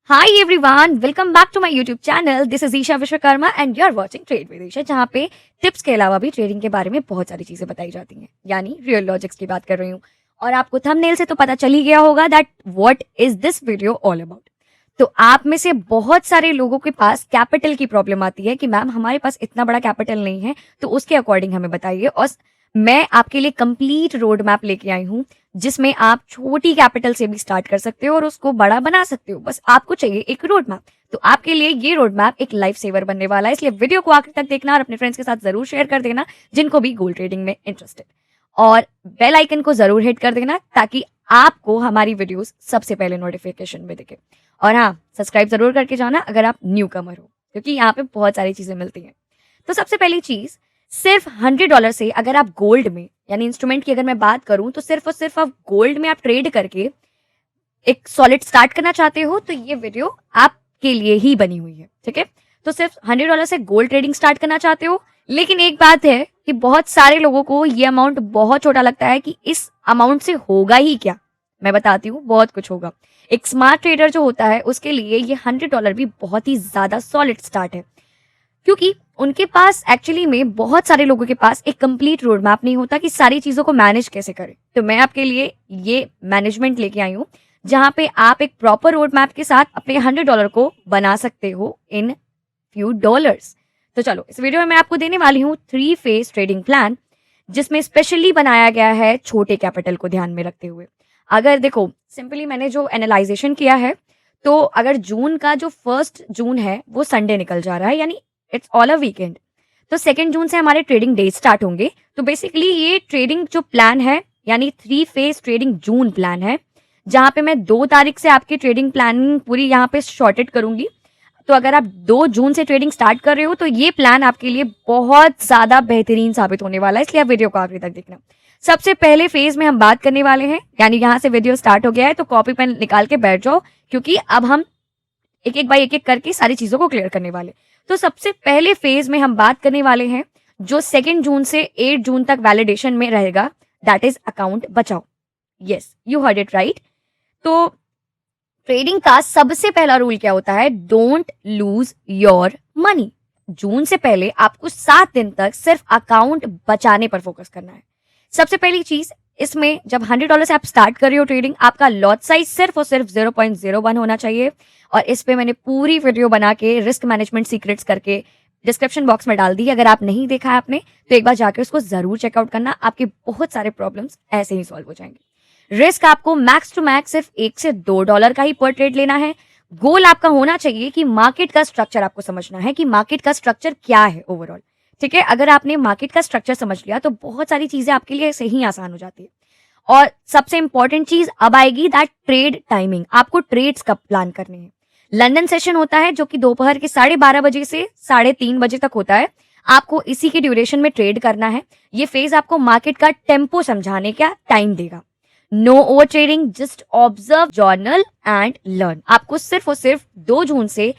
Hi everyone, welcome back to my YouTube channel. This is Isha Vishwakarma and you're watching Trade with Isha, जहाँ पे tips के अलावा भी trading के बारे में बहुत सारी चीजें बताई जाती हैं, यानी रियल लॉजिक्स की बात कर रही हूँ। और आपको थंबनेल से तो पता चल ही गया होगा that what is this video all about. तो आप में से बहुत सारे लोगों के पास कैपिटल की प्रॉब्लम आती है कि मैम हमारे पास इतना बड़ा कैपिटल नहीं है, तो उसके अकॉर्डिंग हमें बताइए। और मैं आपके लिए कंप्लीट रोड मैप लेके आई हूँ जिसमें आप छोटी कैपिटल से भी स्टार्ट कर सकते हो और उसको बड़ा बना सकते हो। बस आपको चाहिए एक रोड मैप। तो आपके लिए ये रोड मैप एक लाइफ सेवर बनने वाला है, इसलिए वीडियो को आखिर तक देखना और अपने फ्रेंड्स के साथ जरूर शेयर कर देना जिनको भी गोल्ड ट्रेडिंग में इंटरेस्टेड। और बेल आइकन को जरूर हिट कर देना ताकि आपको हमारी वीडियोस सबसे पहले नोटिफिकेशन में दिखे। और हाँ, सब्सक्राइब जरूर करके जाना अगर आप न्यू कमर हो, क्योंकि यहाँ पे बहुत सारी चीजें मिलती हैं। तो सबसे पहली चीज, सिर्फ $100 से अगर आप गोल्ड में, यानी इंस्ट्रूमेंट की अगर मैं बात करूं, तो सिर्फ और सिर्फ आप गोल्ड में आप ट्रेड करके एक सॉलिड स्टार्ट करना चाहते हो तो ये वीडियो आपके लिए ही बनी हुई है। ठीक है, तो सिर्फ $100 से गोल्ड ट्रेडिंग स्टार्ट करना चाहते हो। लेकिन एक बात है कि बहुत सारे लोगों को ये अमाउंट बहुत छोटा लगता है कि इस अमाउंट से होगा ही क्या। मैं बताती हूँ, बहुत कुछ होगा। एक स्मार्ट ट्रेडर जो होता है उसके लिए ये $100 भी बहुत ही ज्यादा सॉलिड स्टार्ट है, क्योंकि उनके पास एक्चुअली में बहुत सारे लोगों के पास एक कंप्लीट रोड मैप नहीं होता कि सारी चीजों को मैनेज कैसे करें। तो मैं आपके लिए ये मैनेजमेंट लेके आई हूँ जहां पे आप एक प्रॉपर रोड मैप के साथ अपने $100 को बना सकते हो इन फ्यू डॉलर्स। तो चलो, इस वीडियो में मैं आपको देने वाली हूँ 3 फेज ट्रेडिंग प्लान, जिसमें स्पेशली बनाया गया है छोटे कैपिटल को ध्यान में रखते हुए। अगर देखो, सिंपली मैंने जो एनालाइजेशन किया है, तो अगर जून का जो 1 जून है वो संडे निकल जा रहा है, यानी इट्स ऑल अ वीकेंड। तो 2 जून से हमारे ट्रेडिंग डे स्टार्ट होंगे। तो बेसिकली ये ट्रेडिंग जो प्लान है, यानी 3 फेज ट्रेडिंग जून प्लान है, जहां पे मैं 2 तारीख से आपकी ट्रेडिंग प्लानिंग पूरी यहाँ पे शॉर्टेड करूंगी। तो अगर आप 2 जून से ट्रेडिंग स्टार्ट कर रहे हो तो ये प्लान आपके लिए बहुत ज्यादा बेहतरीन साबित होने वाला है, इसलिए आप वीडियो को आखिर तक देखना। सबसे पहले फेज में हम बात करने वाले हैं, यानी यहाँ से वीडियो स्टार्ट हो गया है तो कॉपी पेन निकाल के बैठ जाओ, क्योंकि अब हम एक एक बाई एक करके सारी चीजों को क्लियर करने वाले। तो सबसे पहले फेज में हम बात करने वाले हैं जो 2 जून से 8 जून तक वैलिडेशन में रहेगा, दैट इज अकाउंट बचाओ। Yes, you heard it right. तो ट्रेडिंग का सबसे पहला रूल क्या होता है? Don't lose your money. जून से पहले आपको 7 दिन तक सिर्फ अकाउंट बचाने पर फोकस करना है। सबसे पहली चीज, इसमें जब $100 से आप स्टार्ट कर रहे हो ट्रेडिंग, आपका लॉट साइज सिर्फ और सिर्फ 0.01 होना चाहिए। और इस पे मैंने पूरी वीडियो बना के रिस्क मैनेजमेंट सीक्रेट्स करके डिस्क्रिप्शन बॉक्स में डाल दी। अगर आप नहीं देखा है आपने तो एक बार जाकर उसको जरूर चेकआउट करना, आपके बहुत सारे प्रॉब्लम्स ऐसे ही सॉल्व हो जाएंगे। रिस्क आपको मैक्स टू मैक्स सिर्फ $1 से $2 का ही पर ट्रेड लेना है। गोल आपका होना चाहिए कि मार्केट का स्ट्रक्चर आपको समझना है कि मार्केट का स्ट्रक्चर क्या है ओवरऑल। ठीक है, अगर आपने मार्केट का स्ट्रक्चर समझ लिया तो बहुत सारी चीजें आपके लिए ऐसे ही आसान हो जाती है। और सबसे इंपॉर्टेंट चीज अब आएगी, दैट ट्रेड टाइमिंग। आपको ट्रेड्स कब प्लान करने हैं। लंदन सेशन होता है जो कि दोपहर के 12:30 बजे से 3:30 बजे तक होता है। आपको इसी के ड्यूरेशन में ट्रेड करना है। ये फेज आपको मार्केट का टेम्पो समझाने का टाइम देगा। No over trading, just observe, journal and learn. आपको सिर्फ और सिर्फ 2 जून से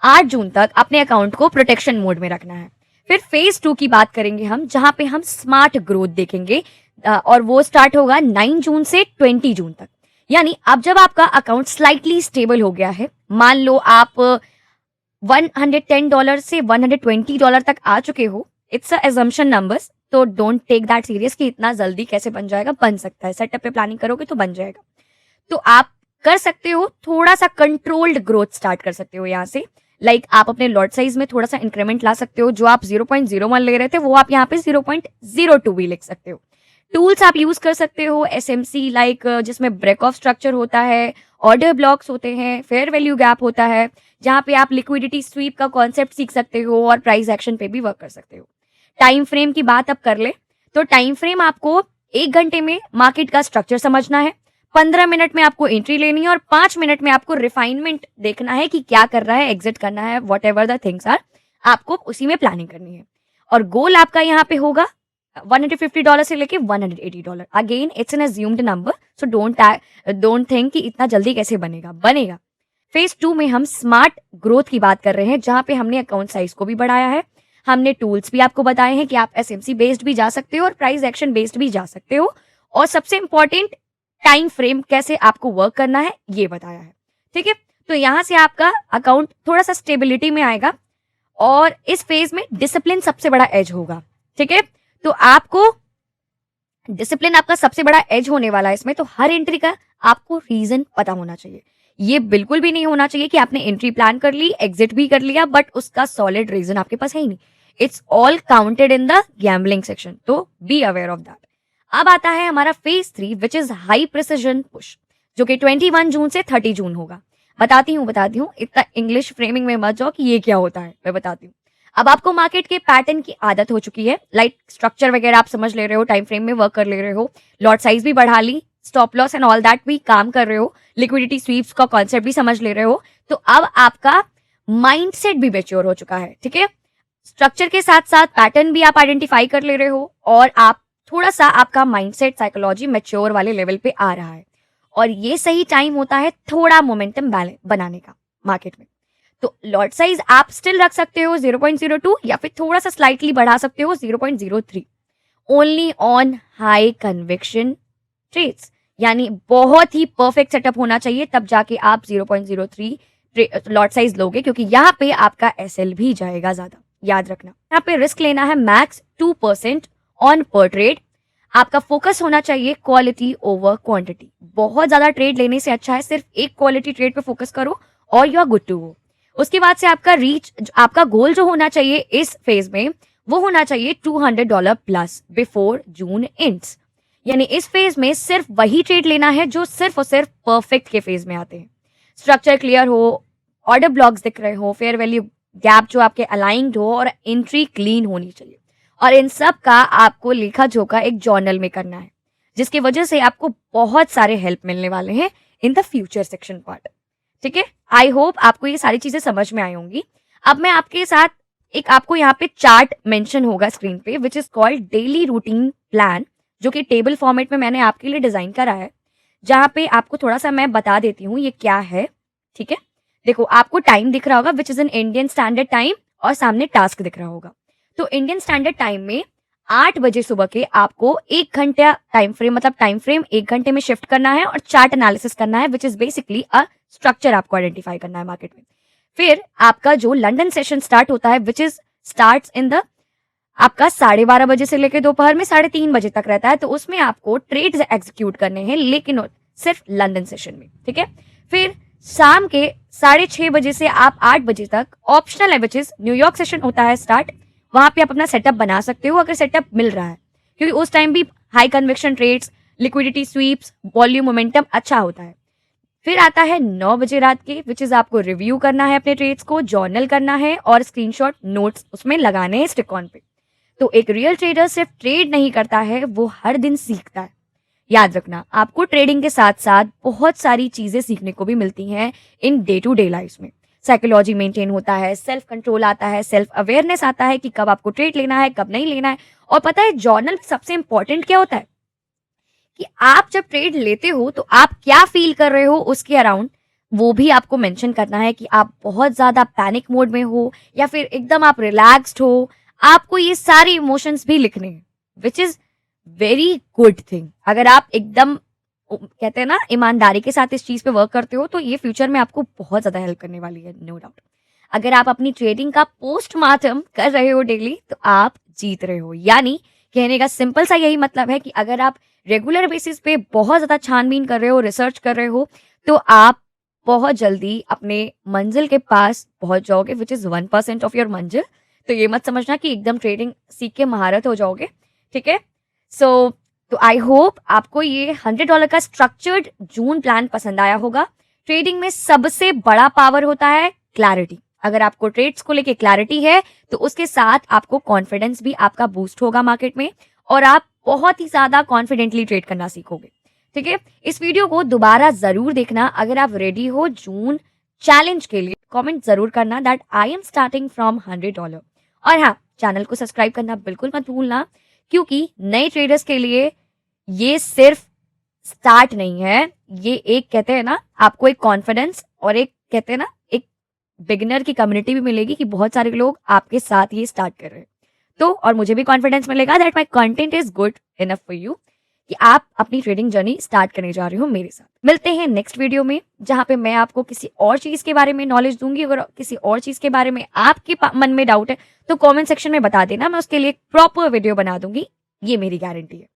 8 जून तक अपने अकाउंट को प्रोटेक्शन मोड में रखना है। फिर फेज 2 की बात करेंगे हम, जहां पे हम स्मार्ट ग्रोथ देखेंगे और वो स्टार्ट होगा 9 जून से 20 जून तक। यानी अब जब आपका अकाउंट स्लाइटली स्टेबल हो गया है, मान लो आप $110 से $120 तक आ चुके हो, इट्स अ एजम्पशन नंबर्स, तो डोंट टेक दैट सीरियस कि इतना जल्दी कैसे बन जाएगा। बन सकता है, सेटअप पे प्लानिंग करोगे तो बन जाएगा। तो आप कर सकते हो, थोड़ा सा कंट्रोल्ड ग्रोथ स्टार्ट कर सकते हो यहाँ से। लाइक आप अपने लॉट साइज में थोड़ा सा इंक्रीमेंट ला सकते हो। जो आप 0.01 ले रहे थे वो आप यहाँ पे 0.02 भी लिख सकते हो। टूल्स आप यूज कर सकते हो एसएमसी, लाइक जिसमें ब्रेक ऑफ स्ट्रक्चर होता है, ऑर्डर ब्लॉक्स होते हैं, फेयर वैल्यू गैप होता है, जहां पे आप लिक्विडिटी स्वीप का कॉन्सेप्ट सीख सकते हो और प्राइस एक्शन पे भी वर्क कर सकते हो। टाइम फ्रेम की बात अब कर ले, तो टाइम फ्रेम आपको 1 घंटे में मार्केट का स्ट्रक्चर समझना है, 15 मिनट में आपको एंट्री लेनी है और 5 मिनट में आपको रिफाइनमेंट देखना है कि क्या कर रहा है, एग्जिट करना है, whatever the things are, आपको उसी में प्लानिंग करनी है। और गोल आपका यहाँ पे होगा $150 से लेके $180। Again it's an assumed number, so don't think कि इतना जल्दी कैसे बनेगा। बनेगा। फेज 2 में हम स्मार्ट ग्रोथ की बात कर रहे हैं, जहां पे हमने अकाउंट साइज को भी बढ़ाया है। हमने टूल्स भी आपको बताए हैं कि आप एसएमसी बेस्ड भी जा सकते हो और प्राइस एक्शन बेस्ड भी जा सकते हो। और सबसे इंपॉर्टेंट, टाइम फ्रेम कैसे आपको वर्क करना है ये बताया है। ठीक है, तो यहाँ से आपका अकाउंट थोड़ा सा स्टेबिलिटी में आएगा और इस फेज में डिसिप्लिन सबसे बड़ा एज होगा। ठीक है, तो आपको डिसिप्लिन आपका सबसे बड़ा एज होने वाला है इसमें। तो हर एंट्री का आपको रीजन पता होना चाहिए। ये बिल्कुल भी नहीं होना चाहिए कि आपने एंट्री प्लान कर ली, एग्जिट भी कर लिया, बट उसका सॉलिड रीजन आपके पास है ही नहीं। It's all counted in the gambling section, तो बी अवेयर ऑफ दैट। अब आता है हमारा phase 3 which is high precision push, जो कि 21 जून से 30 जून होगा। बताती हूँ इतना इंग्लिश फ्रेमिंग में मत जाओ कि ये क्या होता है, मैं बताती हूँ। अब आपको मार्केट के पैटर्न की आदत हो चुकी है, लाइक स्ट्रक्चर वगैरह आप समझ ले रहे हो, टाइम फ्रेम में वर्क कर ले रहे हो, लॉट साइज भी बढ़ा ली, stop loss and all that भी काम कर रहे हो, लिक्विडिटी स्वीप्स का कॉन्सेप्ट भी समझ ले रहे हो। तो अब आपका माइंडसेट भी मैच्योर हो चुका है। ठीक है, स्ट्रक्चर के साथ साथ पैटर्न भी आप आइडेंटिफाई कर ले रहे हो और आप थोड़ा सा आपका माइंडसेट साइकोलॉजी मैच्योर वाले लेवल पे आ रहा है। और ये सही टाइम होता है थोड़ा मोमेंटम बनाने का मार्केट में। तो लॉट साइज आप स्टिल रख सकते हो 0.02 या फिर थोड़ा सा स्लाइटली बढ़ा सकते हो 0.03, only on high conviction trades, यानी बहुत ही परफेक्ट सेटअप होना चाहिए, तब जाके आप 0.03 लॉट साइज लोगे, क्योंकि यहाँ पे आपका एसएल भी जाएगा ज्यादा। याद रखना, यहाँ पे रिस्क लेना है मैक्स 2% ऑन पर ट्रेड। आपका फोकस होना चाहिए क्वालिटी ओवर क्वांटिटी। बहुत ज्यादा ट्रेड लेने से अच्छा है सिर्फ एक क्वालिटी ट्रेड पे फोकस करो और you are good to go. उसके बाद से आपका रीच, आपका गोल जो होना चाहिए इस फेज में, वो होना चाहिए $200 प्लस बिफोर जून एंड्स। यानी इस फेज में सिर्फ वही ट्रेड लेना है जो सिर्फ और सिर्फ परफेक्ट के फेज में आते हैं। स्ट्रक्चर क्लियर हो, ऑर्डर ब्लॉक्स दिख रहे हो, फेयर वैल्यू गैप जो आपके अलाइंड हो और एंट्री क्लीन होनी चाहिए। और इन सब का आपको लेखा जोखा एक जर्नल में करना है, जिसकी वजह से आपको बहुत सारे हेल्प मिलने वाले हैं in the future section part. ठीक है, आई होप आपको ये सारी चीजें समझ में आई होंगी। अब मैं आपके साथ एक, आपको यहाँ पे चार्ट मेंशन होगा स्क्रीन पे which is called daily routine plan, जो कि टेबल फॉर्मेट में मैंने आपके लिए डिजाइन करा है, जहाँ पे आपको थोड़ा सा मैं बता देती हूँ ये क्या है। ठीक है, देखो आपको टाइम दिख रहा होगा which is in Indian standard time और सामने टास्क दिख रहा होगा। तो इंडियन स्टैंडर्ड टाइम में 8 बजे सुबह के आपको 1 घंटा टाइम फ्रेम, मतलब टाइम फ्रेम 1 घंटे में शिफ्ट करना है और चार्ट एनालिसिस करना है which is basically a structure आपको आइडेंटिफाई करना है मार्केट में। फिर आपका जो लंदन सेशन स्टार्ट होता है which is starts in the, आपका 12:30 बजे से लेकर दोपहर में 3:30 बजे तक रहता है। तो उसमें आपको ट्रेड्स एग्जीक्यूट करने हैं, लेकिन सिर्फ लंदन सेशन में। ठीक है, फिर शाम के 6:30 बजे से आप 8 बजे तक ऑप्शनल है विच इज न्यूयॉर्क सेशन होता है स्टार्ट। वहां पे आप अपना सेटअप बना सकते हो अगर सेटअप मिल रहा है, क्योंकि उस टाइम भी high conviction trades, liquidity sweeps, volume momentum अच्छा होता है। फिर आता है 9 बजे रात के विच इज आपको रिव्यू करना है अपने ट्रेड्स को, जर्नल करना है और स्क्रीनशॉट नोट्स उसमें लगाने हैं स्टिक ऑन पे। तो एक रियल ट्रेडर सिर्फ ट्रेड नहीं करता है, वो हर दिन सीखता है। याद रखना, आपको ट्रेडिंग के साथ साथ बहुत सारी चीजें सीखने को भी मिलती हैं in day to day life में। साइकोलॉजी मेंटेन होता है, सेल्फ कंट्रोल आता है, सेल्फ अवेयरनेस आता है कि कब आपको ट्रेड लेना है, कब नहीं लेना है। और पता है जर्नल सबसे इंपॉर्टेंट क्या होता है कि आप जब ट्रेड लेते हो तो आप क्या फील कर रहे हो उसके अराउंड वो भी आपको मेंशन करना है, कि आप बहुत ज्यादा पैनिक मोड में हो या फिर एकदम आप रिलैक्स्ड हो। आपको ये सारे इमोशंस भी लिखने हैं which is very good thing. अगर आप एकदम कहते हैं ना ईमानदारी के साथ इस चीज पे वर्क करते हो तो ये फ्यूचर में आपको बहुत ज्यादा हेल्प करने वाली है, नो डाउट। अगर आप अपनी ट्रेडिंग का पोस्टमार्टम कर रहे हो डेली तो आप जीत रहे हो। यानी कहने का सिंपल सा यही मतलब है कि अगर आप रेगुलर बेसिस पे बहुत ज्यादा छानबीन कर रहे हो, रिसर्च कर रहे हो, तो आप बहुत जल्दी अपने मंजिल के पास पहुंच जाओगे विच इज 1% ऑफ योर मंजिल। तो ये मत समझना कि एकदम ट्रेडिंग सीख के महारत हो जाओगे। ठीक है, सो तो आई होप आपको ये $100 का स्ट्रक्चर्ड जून प्लान पसंद आया होगा। ट्रेडिंग में सबसे बड़ा पावर होता है क्लैरिटी। अगर आपको ट्रेड्स को लेके क्लैरिटी है तो उसके साथ आपको कॉन्फिडेंस भी आपका बूस्ट होगा मार्केट में और आप बहुत ही ज्यादा कॉन्फिडेंटली ट्रेड करना सीखोगे। ठीक है, इस वीडियो को दोबारा जरूर देखना। अगर आप रेडी हो जून चैलेंज के लिए, कमेंट जरूर करना that I am starting from $100। और हाँ, चैनल को सब्सक्राइब करना बिल्कुल मत भूलना, क्योंकि नए ट्रेडर्स के लिए ये सिर्फ स्टार्ट नहीं है, ये एक कहते हैं ना आपको एक कॉन्फिडेंस और एक कहते हैं ना एक बिगिनर की कम्युनिटी भी मिलेगी कि बहुत सारे लोग आपके साथ ये स्टार्ट कर रहे हैं। तो और मुझे भी कॉन्फिडेंस मिलेगा that my content is good enough for you. कि आप अपनी ट्रेडिंग जर्नी स्टार्ट करने जा रहे हो मेरे साथ। मिलते हैं नेक्स्ट वीडियो में, जहां पे मैं आपको किसी और चीज के बारे में नॉलेज दूंगी। अगर किसी और चीज के बारे में आपके मन में डाउट है तो कमेंट सेक्शन में बता देना, मैं उसके लिए प्रॉपर वीडियो बना दूंगी, ये मेरी गारंटी है।